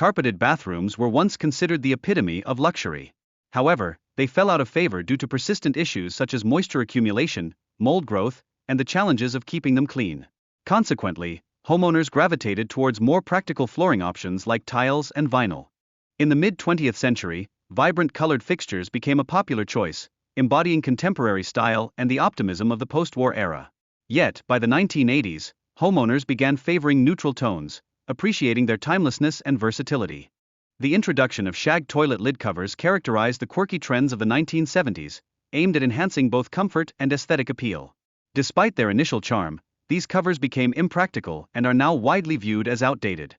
carpeted bathrooms were once considered the epitome of luxury. However, they fell out of favor due to persistent issues such as moisture accumulation, mold growth, and the challenges of keeping them clean. Consequently, homeowners gravitated towards more practical flooring options like tiles and vinyl. In the mid-20th century, vibrant colored fixtures became a popular choice, embodying contemporary style and the optimism of the post-war era. Yet, by the 1980s, homeowners began favoring neutral tones, appreciating their timelessness and versatility. The introduction of shag toilet lid covers characterized the quirky trends of the 1970s, aimed at enhancing both comfort and aesthetic appeal. Despite their initial charm, these covers became impractical and are now widely viewed as outdated.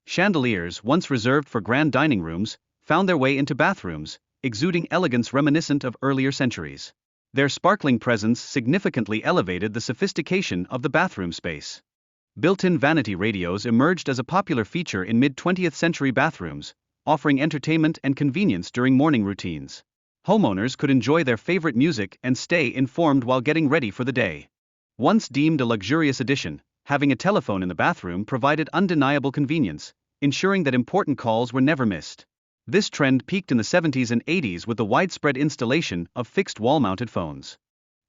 Chandeliers, once reserved for grand dining rooms, found their way into bathrooms, exuding elegance reminiscent of earlier centuries. Their sparkling presence significantly elevated the sophistication of the bathroom space. Built-in vanity radios emerged as a popular feature in mid-20th century bathrooms, offering entertainment and convenience during morning routines. Homeowners could enjoy their favorite music and stay informed while getting ready for the day. Once deemed a luxurious addition, having a telephone in the bathroom provided undeniable convenience, ensuring that important calls were never missed. This trend peaked in the 70s and 80s with the widespread installation of fixed wall-mounted phones.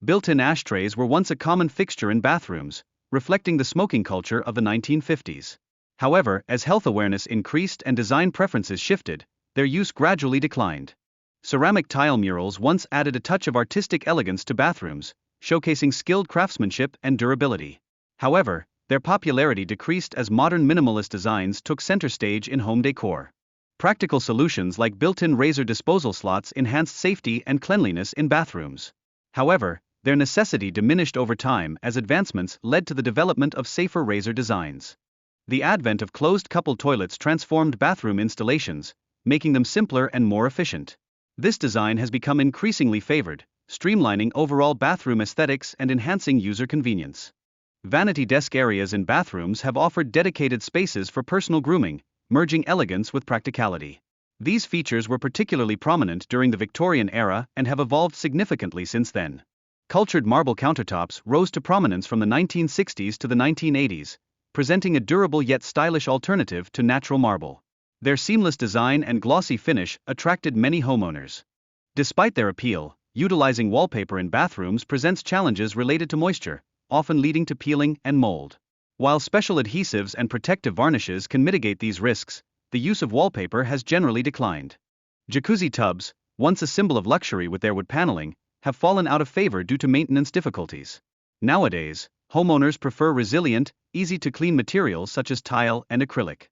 Built-in ashtrays were once a common fixture in bathrooms, reflecting the smoking culture of the 1950s. However, as health awareness increased and design preferences shifted, their use gradually declined. Ceramic tile murals once added a touch of artistic elegance to bathrooms, showcasing skilled craftsmanship and durability. However, their popularity decreased as modern minimalist designs took center stage in home decor. Practical solutions like built-in razor disposal slots enhanced safety and cleanliness in bathrooms. However, their necessity diminished over time as advancements led to the development of safer razor designs. The advent of closed-couple toilets transformed bathroom installations, making them simpler and more efficient. This design has become increasingly favored, streamlining overall bathroom aesthetics and enhancing user convenience. Vanity desk areas in bathrooms have offered dedicated spaces for personal grooming, merging elegance with practicality. These features were particularly prominent during the Victorian era and have evolved significantly since then. Cultured marble countertops rose to prominence from the 1960s to the 1980s, presenting a durable yet stylish alternative to natural marble. Their seamless design and glossy finish attracted many homeowners. Despite their appeal, utilizing wallpaper in bathrooms presents challenges related to moisture, often leading to peeling and mold. While special adhesives and protective varnishes can mitigate these risks, the use of wallpaper has generally declined. Jacuzzi tubs, once a symbol of luxury with their wood paneling, have fallen out of favor due to maintenance difficulties. Nowadays, homeowners prefer resilient, easy-to-clean materials such as tile and acrylic.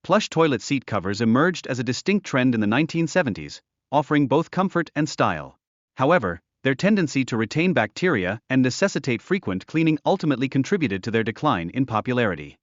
Plush toilet seat covers emerged as a distinct trend in the 1970s, offering both comfort and style. However, their tendency to retain bacteria and necessitate frequent cleaning ultimately contributed to their decline in popularity.